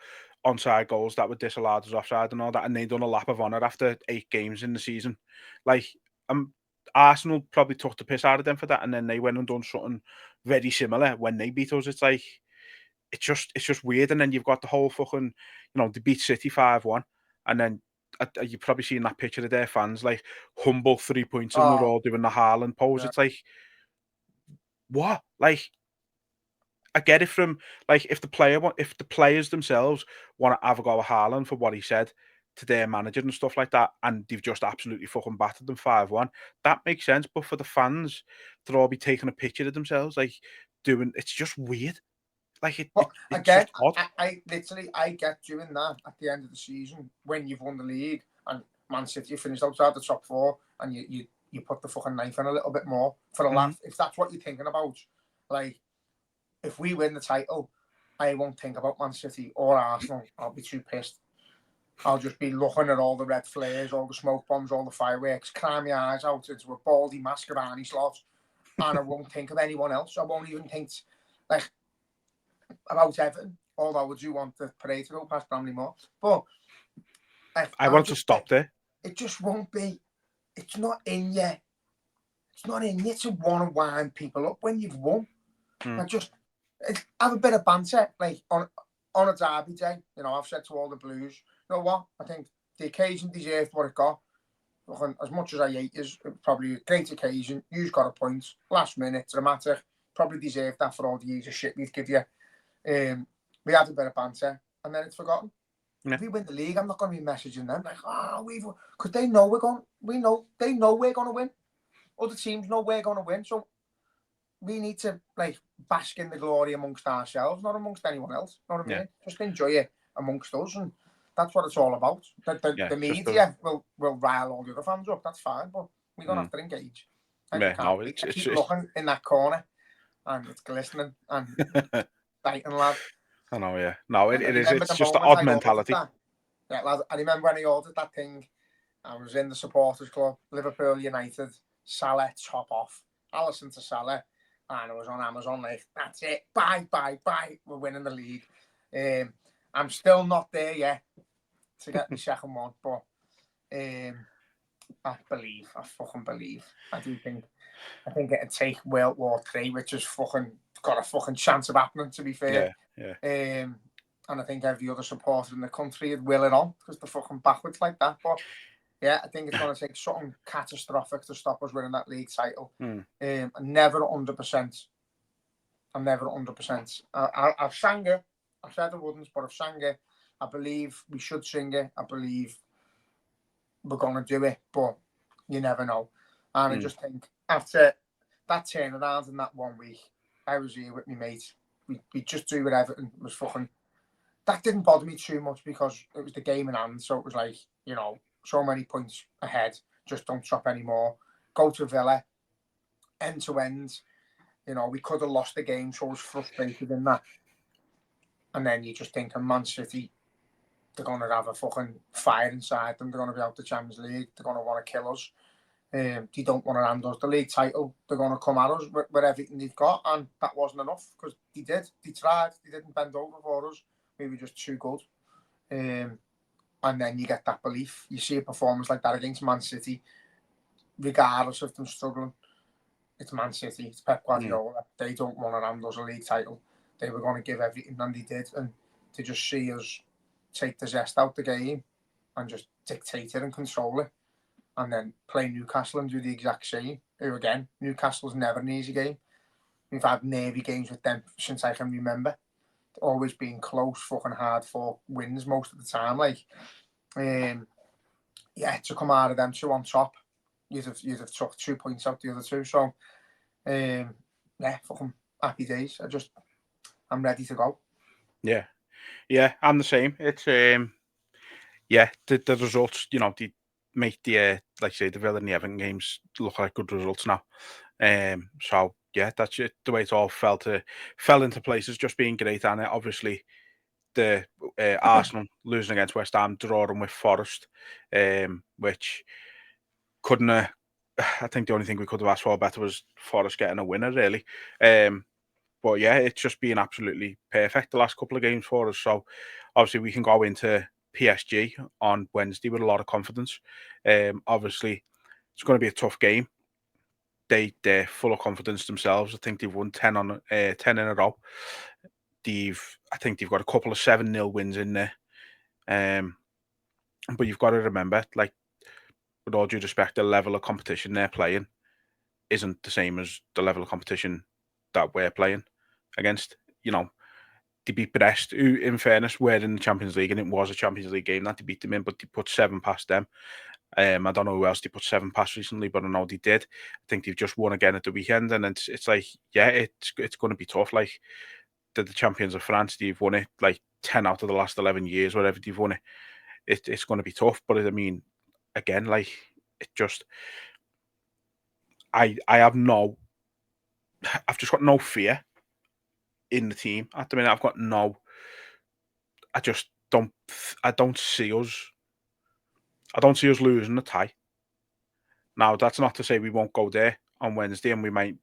B: onside goals that were disallowed as offside and all that, and they done a lap of honour after 8 games in the season. Like, Arsenal probably took the piss out of them for that, and then they went and done something very similar when they beat us. It's like, it's just weird. And then you've got the whole fucking, they beat City 5-1, and then you've probably seen that picture of their fans like humble 3 points and they're all doing the Haaland pose.
C: Yeah.
B: It's like, what? Like, I get it from, like, if the players themselves want to have a go at Haaland for what he said to their manager and stuff like that, and they've just absolutely fucking battered them 5-1, that makes sense. But for the fans to all be taking a picture of themselves, like, it's just weird. Like, it's
C: again,
B: just odd.
C: I get doing that at the end of the season when you've won the league and Man City finished outside the top 4 and you put the fucking knife in a little bit more for a laugh. If that's what you're thinking about, like, if we win the title, I won't think about Man City or Arsenal. I'll be too pissed. I'll just be looking at all the red flares, all the smoke bombs, all the fireworks, cry my eyes out into a baldy Mascherani slot, and I won't think of anyone else. I won't even think like about Everton, although I do want the parade to go past Bramley more. But
B: I want to stop there.
C: It just won't be. It's not in you. It's not in you to want to wind people up when you've won. I just have a bit of banter, like on a derby day. I've said to all the Blues, you know what? I think the occasion deserved what it got. As much as I hate it, probably a great occasion. You've got a point. Last minute, dramatic. Probably deserved that for all the years of shit we've given you. We had a bit of banter, and then it's forgotten. Yeah. If we win the league, I'm not going to be messaging them like, because they know they know we're going to win. Other teams know we're going to win, so we need to like bask in the glory amongst ourselves, not amongst anyone else. You know what I mean? Just enjoy it amongst us, and that's what it's all about. The media will rile all the other fans up. That's fine, but we don't have to engage. I keep looking in that corner, and it's glistening and biting, lad.
B: I know, yeah. No, it is. It's just the odd mentality.
C: Yeah, lad. I remember when I ordered that thing. I was in the supporters club, Liverpool United, Salah top off, Alisson to Salah, and it was on Amazon. Like, that's it. Bye. We're winning the league. I'm still not there yet to get the second one, but I fucking believe. I think it'd take World War III, which is fucking got a fucking chance of happening, to be fair.
B: Yeah.
C: And I think every other supporter in the country would will it on because they're fucking backwards like that. But yeah, I think it's going to take something catastrophic to stop us winning that league title. I'm never 100%. I'm never 100%. I've sang it. I said I wouldn't, but I've sang it. I believe we should sing it. I believe we're going to do it, but you never know. And I just think after that turnaround in that 1 week, I was here with my mates. We just do whatever and was fucking. That didn't bother me too much because it was the game in hand. So it was like, so many points ahead. Just don't drop anymore. Go to Villa, end to end. We could have lost the game, so I was frustrated in that. And then you just think, Man City, they're going to have a fucking fire inside them. They're going to be out the Champions League. They're going to want to kill us. They don't want to hand us the league title. They're going to come at us with everything they've got. And that wasn't enough because they did. They tried. They didn't bend over for us. We were just too good. And then you get that belief. You see a performance like that against Man City, regardless of them struggling. It's Man City. It's Pep Guardiola. They don't want to hand us a league title. They were going to give everything, and they did. And to just see us take the zest out the game and just dictate it and control it, and then play Newcastle and do the exact same. Who again, Newcastle's never an easy game. We've had nervy games with them since I can remember. Always been close, fucking hard for wins most of the time. To come out of them 2 on top you'd have took 2 points out the other two. So, yeah, fucking happy days. I'm ready to go.
B: Yeah, I'm the same. It's yeah, the results, they make the like I say, the Villa and the Everton games look like good results now. So yeah, that's it. The way it all fell into place has just been great, and obviously the Arsenal losing against West Ham, drawing with Forest, which couldn't. I think the only thing we could have asked for better was Forest getting a winner, really. But yeah, it's just been absolutely perfect the last couple of games for us. So obviously we can go into PSG on Wednesday with a lot of confidence. Obviously, it's going to be a tough game. They're full of confidence themselves. I think they've won 10 in a row. I think they've got a couple of 7-0 wins in there. But you've got to remember, like, with all due respect, the level of competition they're playing isn't the same as the level of competition that we're playing against. They beat Brest, who, in fairness, were in the Champions League, and it was a Champions League game that they beat them in, but they put 7 past them. I don't know who else they put 7 past recently, but I know they did. I think they've just won again at the weekend, and it's like, yeah, it's going to be tough. Like, the champions of France, they've won it like 10 out of the last 11 years, whatever they've won it. It's going to be tough, but I mean, again, like, it just, I've just got no fear in the team at the minute. I just don't, I don't see us losing the tie. Now, that's not to say we won't go there on Wednesday and we might,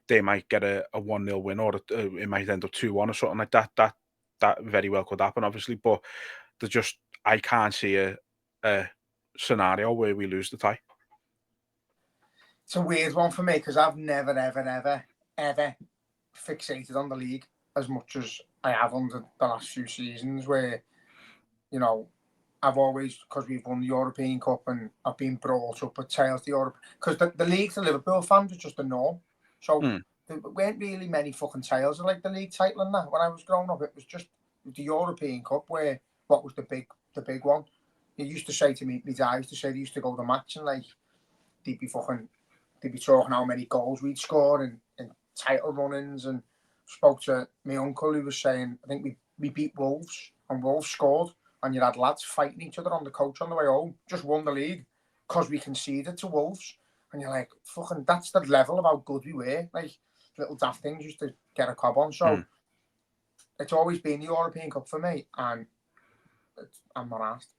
B: they might get a 1-0 win, or it might end up 2-1 or something like that. That very well could happen, obviously, but I can't see a scenario where we lose the tie.
C: It's a weird one for me because I've never, ever fixated on the league as much as I have on the last few seasons, where, I've always, because we've won the European Cup and I've been brought up at tails to Europe, because the league to Liverpool fans was just a norm. So there weren't really many fucking tales of like the league title and that. When I was growing up, it was just the European Cup what was the big one. He used to say to me, my dad used to say they used to go to the match and like they'd be talking how many goals we'd score and title run-ins, and spoke to my uncle who was saying, I think we beat Wolves and Wolves scored, and you had lads fighting each other on the coach on the way home, just won the league because we conceded to Wolves. And you're like, fucking, that's the level of how good we were. Like, little daft things used to get a cob on. So it's always been the European Cup for me, and I'm not asked.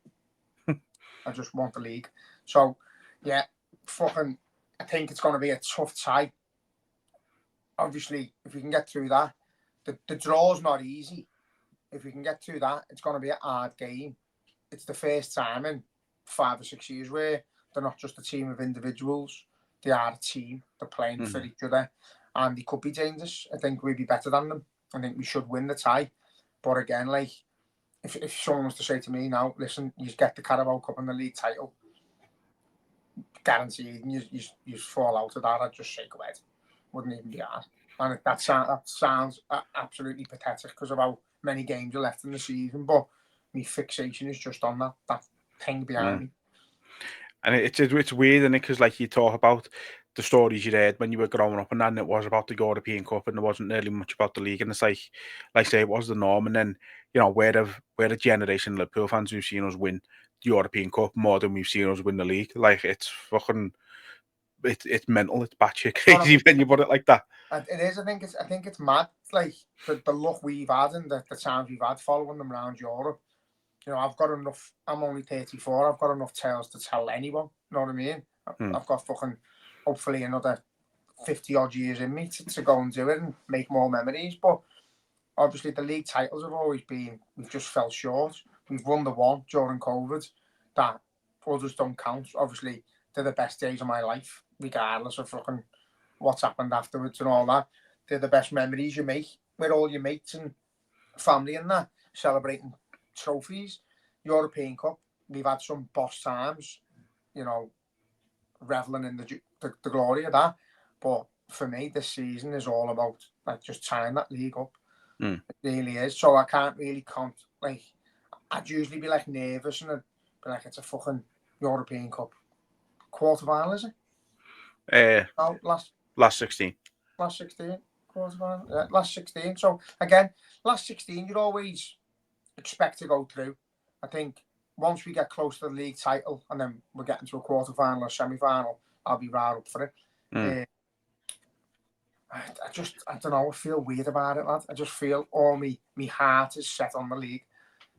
C: I just want the league. So, yeah, fucking, I think it's going to be a tough tie. Obviously, if we can get through that, the draw's not easy. If we can get through that, it's going to be a hard game. It's the first time in 5 or 6 years where they're not just a team of individuals. They are a team. They're playing for each other. And they could be dangerous. I think we'd be better than them. I think we should win the tie. But again, like, if someone was to say to me now, listen, you get the Carabao Cup and the league title, guaranteed, and you fall out of that, I'd just shake a head. Wouldn't even be hard. And that sounds absolutely pathetic because of how many games are left in the season, but my fixation is just on that thing behind me.
B: And it's weird, isn't it? Because like you talk about the stories you read when you were growing up, and then it was about the European Cup, and there wasn't really much about the league. And it's like I say, it was the norm. And then we're a generation of Liverpool fans who've seen us win the European Cup more than we've seen us win the league. Like, it's fucking, it's mental. It's batshit crazy when you put it like that.
C: It is. I think it's mad. Like the luck we've had and the times we've had following them around Europe. I've got enough. I'm only 34. I've got enough tales to tell anyone. You know what I mean? I've got fucking hopefully another 50 odd years in me to go and do it and make more memories. But obviously the league titles have always been, we've just fell short. We've won the one during COVID that others don't count. Obviously they're the best days of my life, regardless of fucking what's happened afterwards and all that. They're the best memories you make with all your mates and family and that, celebrating trophies. European Cup, we've had some boss times, reveling in the glory of that. But for me, this season is all about like just tying that league up. It really is. So I can't really count. Like, I'd usually be like nervous and I'd be like, it's a fucking European Cup. quarter-final, is it?
B: Uh,
C: Oh,
B: last 16.
C: last 16, quarter-final, yeah, last 16. So, again, last 16, you'd always expect to go through. I think once we get close to the league title and then we're getting to a quarter-final or semi-final, I'll be right up for it. I don't know, I feel weird about it, lad. I just feel all me heart is set on the league.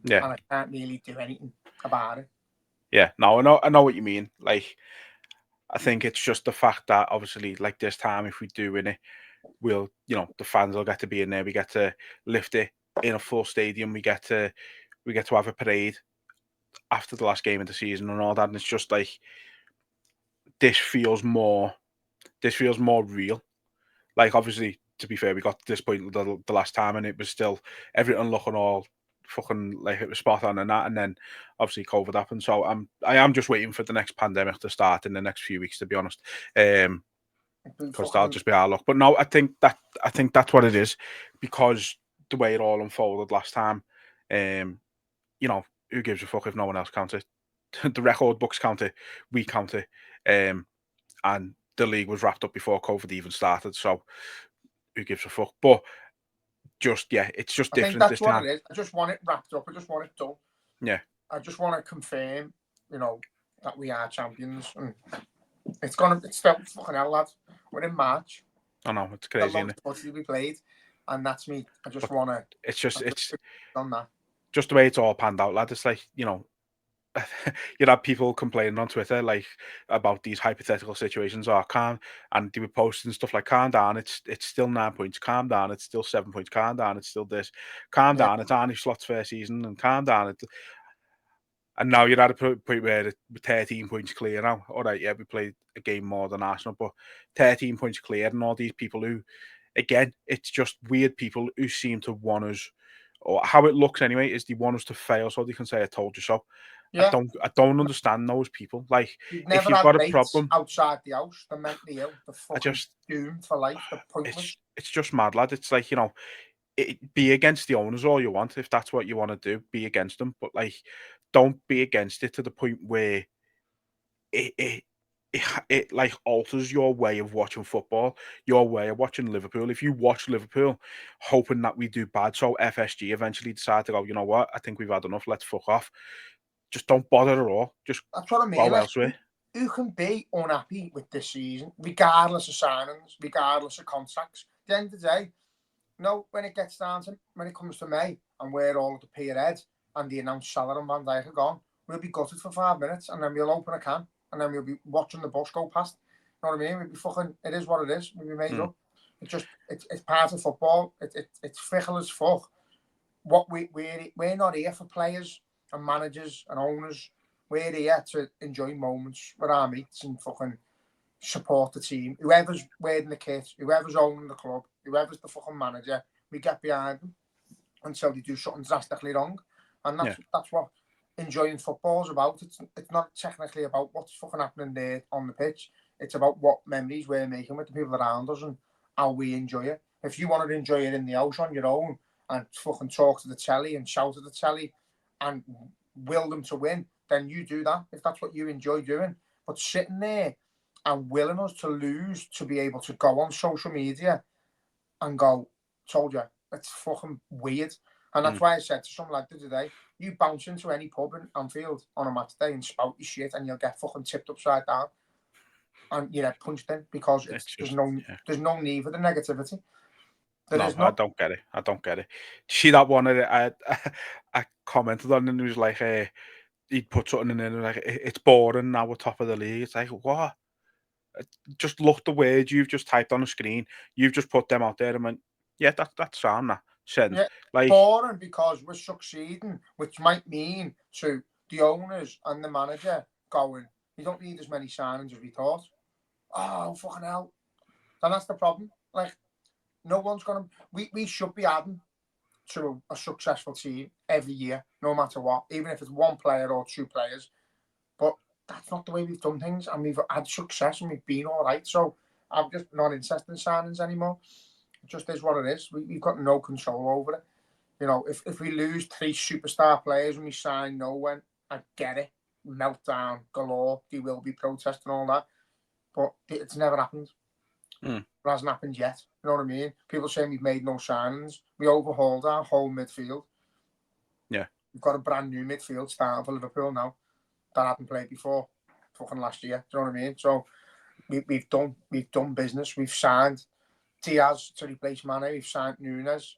B: Yeah.
C: And I can't really do anything about it.
B: Yeah, no, I know what you mean. Like, I think it's just the fact that obviously, like this time, if we do win it, we'll, the fans will get to be in there. We get to lift it in a full stadium. We get to have a parade after the last game of the season and all that. And it's just like this feels more real. Like, obviously, to be fair, we got to this point the last time, and it was still everything looking all fucking like it was spot on and that, and then obviously COVID happened. So I am just waiting for the next pandemic to start in the next few weeks, to be honest, because that'll just be our luck. But no, I think that's what it is, because the way it all unfolded last time, who gives a fuck if no one else counts it? The record books count it, we count it, and the league was wrapped up before COVID even started. So who gives a fuck? But it's just different.
C: I think that's what it is. I just want it wrapped up. I just want it done.
B: Yeah.
C: I just want to confirm, that we are champions. And it's still fucking hell, lads. We're in March.
B: I know, it's crazy, isn't it?
C: To be played, and that's me. I just want to.
B: It's
C: on that.
B: Just the way it's all panned out, lad. It's like, you'd have people complaining on Twitter like about these hypothetical situations. And they were posting stuff like, calm down, it's still 9 points, calm down, it's still 7 points, calm down, it's still this, calm down, it's Arnie Slot's first season, and calm down. And now you're at a point where we're 13 points clear now. All right, yeah, we played a game more than Arsenal, but 13 points clear, and all these people who, again, it's just weird people who seem to want us, or how it looks anyway, is they want us to fail so they can say, I told you so. Yeah. I don't understand those people. Like, if you've got a problem
C: outside the house, they're mentally ill, they're fucking doomed for life, they're pointless.
B: It's just mad, lad. It's like, be against the owners all you want. If that's what you want to do, be against them. But like, don't be against it to the point where it like alters your way of watching football, your way of watching Liverpool. If you watch Liverpool hoping that we do bad, so FSG eventually decide to go, you know what, I think we've had enough, let's fuck off. Just don't bother at all. Just
C: that's what I mean.
B: Go elsewhere.
C: Who can be unhappy with this season, regardless of signings, regardless of contracts? At the end of the day, when it gets down to, when it comes to May and we're all at the pier head and the announced Salah and Van Dijk are gone, we'll be gutted for 5 minutes and then we'll open a can and then we'll be watching the bus go past. You know what I mean? We'll be fucking, it is what it is. We'll be made up. It's part of football. It's fickle as fuck. We're not here for players and managers and owners. We're here to enjoy moments with our mates and fucking support the team. Whoever's wearing the kit, whoever's owning the club, whoever's the fucking manager, we get behind them until they do something drastically wrong. And that's what enjoying football is about. It's not technically about what's fucking happening there on the pitch. It's about what memories we're making with the people around us and how we enjoy it. If you want to enjoy it in the house on your own and fucking talk to the telly and shout at the telly and will them to win, then you do that if that's what you enjoy doing. But sitting there and willing us to lose to be able to go on social media and go, told you, it's fucking weird. And that's why I said to some lad today, you bounce into any pub in Anfield on a match day and spout your shit and you'll get fucking tipped upside down and you get punched in because there's no need for the negativity.
B: I don't get it. I don't get it. See that one I commented on, and it was like, he'd put something in there like, it's boring now we're top of the league. It's like, what? Just look the words you've just typed on the screen. You've just put them out there and went, yeah, that's sound that.
C: Yeah, like, boring because we're succeeding, which might mean to the owners and the manager going, you don't need as many signings as we thought. Oh, fucking hell. And that's the problem. Like, no one's going to... We should be adding to a successful team every year, no matter what, even if it's one player or two players. But that's not the way we've done things, and we've had success and we've been all right. So I'm just not interested in signings anymore. It just is what it is. We've got no control over it. If we lose 3 superstar players and we sign no one, I get it. meltdown galore. There will be protests and all that, but it's never happened. It hasn't happened yet. You know what I mean? People saying we've made no signings. We overhauled our whole midfield.
B: Yeah.
C: We've got a brand new midfield starting for Liverpool now that hadn't played before fucking last year. Do you know what I mean? So we've done business. We've signed Diaz to replace Mane. We've signed Nunes.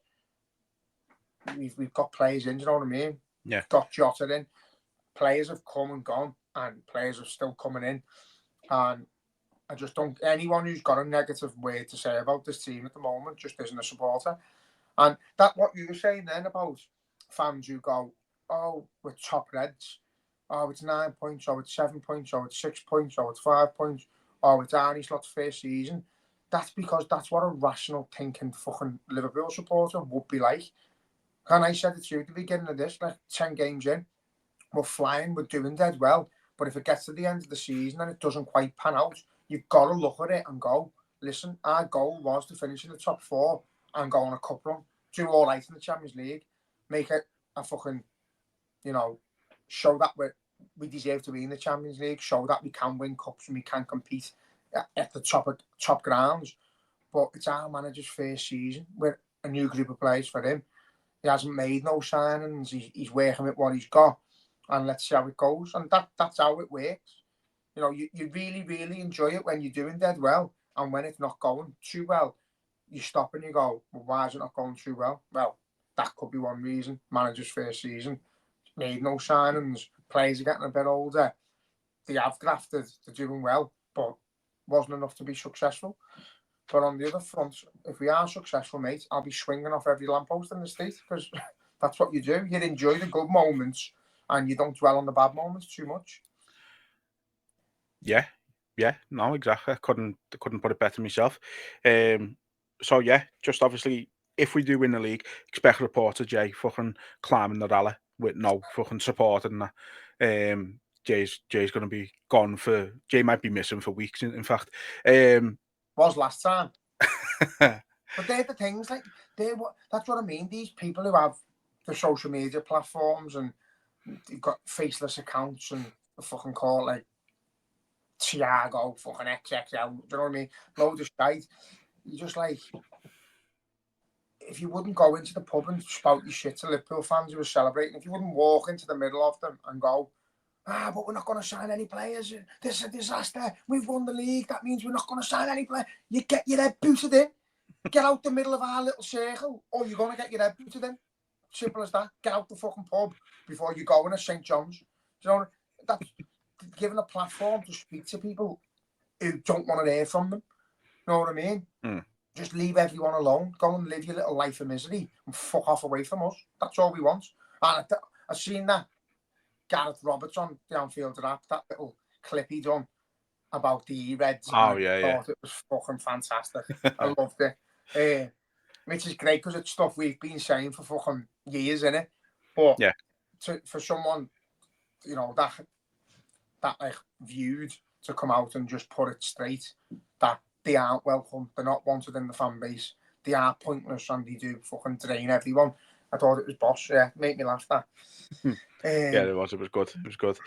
C: We've got players in. Do you know what I mean?
B: Yeah.
C: We've got Jota in. Players have come and gone, and players are still coming in. And I just don't. Anyone who's got a negative word to say about this team at the moment just isn't a supporter. And that what you were saying then about fans who go, "Oh, we're top Reds. Oh, it's 9 points. Oh, it's 7 points. Oh, it's 6 points. Oh, it's 5 points. Oh, it's Arnie Slot's first season." That's because that's what a rational thinking fucking Liverpool supporter would be like. And I said it to you at the beginning of this, like 10 games in, we're flying, we're doing dead well. But if it gets to the end of the season and it doesn't quite pan out, you've got to look at it and go, listen, our goal was to finish in the top 4 and go on a cup run, do all right in the Champions League, make it a fucking, show that we deserve to be in the Champions League, show that we can win cups and we can compete at the top grounds. But it's our manager's first season with a new group of players for him. He hasn't made no signings. He's working with what he's got, and let's see how it goes. And that's how it works. You really, really enjoy it when you're doing dead well, and when it's not going too well, you stop and you go, well, why is it not going too well? Well, that could be one reason. Manager's first season, made no signings. Players are getting a bit older. They have grafted. They're doing well, but wasn't enough to be successful. But on the other front, if we are successful, mate, I'll be swinging off every lamppost in the street because that's what you do. You enjoy the good moments and you don't dwell on the bad moments too much.
B: Yeah, no, exactly. I couldn't put it better myself. So yeah, just obviously, if we do win the league, expect reporter Jay fucking climbing the rally with no fucking support and that. Jay's going to be gone for. Jay might be missing for weeks. In fact,
C: was last time. But they're the things like that's what I mean. These people who have the social media platforms and they've got faceless accounts and the fucking call like Thiago fucking XXL. Do you know what I mean? Loads of shite. You just like, if you wouldn't go into the pub and spout your shit to Liverpool fans who were celebrating, if you wouldn't walk into the middle of them and go, but we're not going to sign any players. This is a disaster. We've won the league. That means we're not going to sign any players. You get your head booted in. Get out the middle of our little circle, or you're going to get your head booted in. Simple as that. Get out the fucking pub before you go in a St. John's. You know, that's giving a platform to speak to people who don't want to hear from them. You know what I mean? Just leave everyone alone. Go and live your little life of misery and fuck off away from us. That's all we want. And I've seen that Gareth Roberts on the Anfield Rap, that little clip he done about the Reds.
B: Oh, yeah.
C: I thought it was fucking fantastic. I loved it. Which is great because it's stuff we've been saying for fucking years, innit? But
B: yeah,
C: for someone, that like viewed to come out and just put it straight that they aren't welcome, they're not wanted in the fan base, they are pointless and they do fucking drain everyone. I thought it was boss. Yeah, make me laugh that.
B: Yeah, it was good. It was good.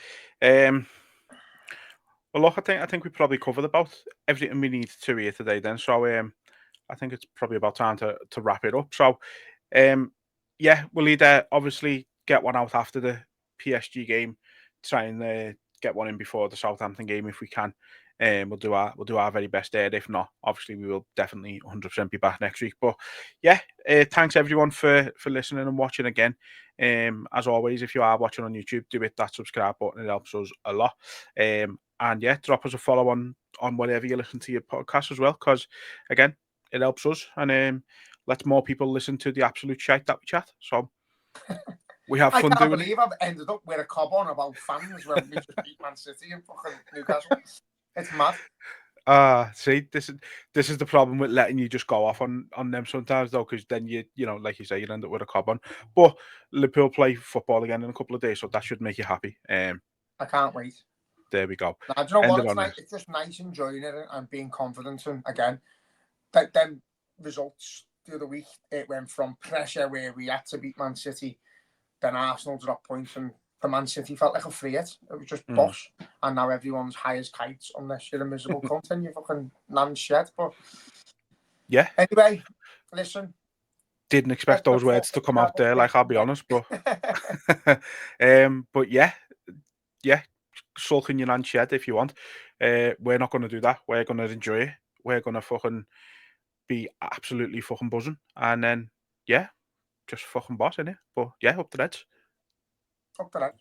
B: Well, look, I think we probably covered about everything we need to here today. Then, so I think it's probably about time to wrap it up. So, yeah, we'll either obviously get one out after the PSG game, try and get one in before the Southampton game if we can. We'll do our very best there. If not, obviously we will definitely 100% be back next week. But yeah, thanks everyone for listening and watching again. As always, if you are watching on YouTube, do hit that subscribe button. It helps us a lot. And yeah, drop us a follow on whatever you listen to your podcast as well, because again, it helps us and lets more people listen to the absolute shite that we chat. So we have fun doing it.
C: I can't believe I've ended up with a cob on about fans when we just beat Man City and fucking Newcastle. It's mad.
B: See, this is the problem with letting you just go off on them sometimes, though, because then you like you say, you end up with a cob on. But Liverpool play football again in a couple of days, so that should make you happy.
C: I can't wait.
B: There we go.
C: Now, do you know what? It's nice. It's just nice enjoying it and being confident. And again, them results the other week, it went from pressure where we had to beat Man City, then Arsenal dropped points, and for Man City felt like a free-hit. It was just boss. And now everyone's high as kites unless you're a miserable cunt and you fucking land shed. But
B: yeah.
C: Anyway, listen.
B: Didn't expect those words to come out there, like, I'll be honest, but but yeah, sulk in your land shed if you want. We're not going to do that. We're going to enjoy it. We're going to fucking be absolutely fucking buzzing, and then yeah, just fucking boss, innit? But yeah, up to that.
C: Up to that.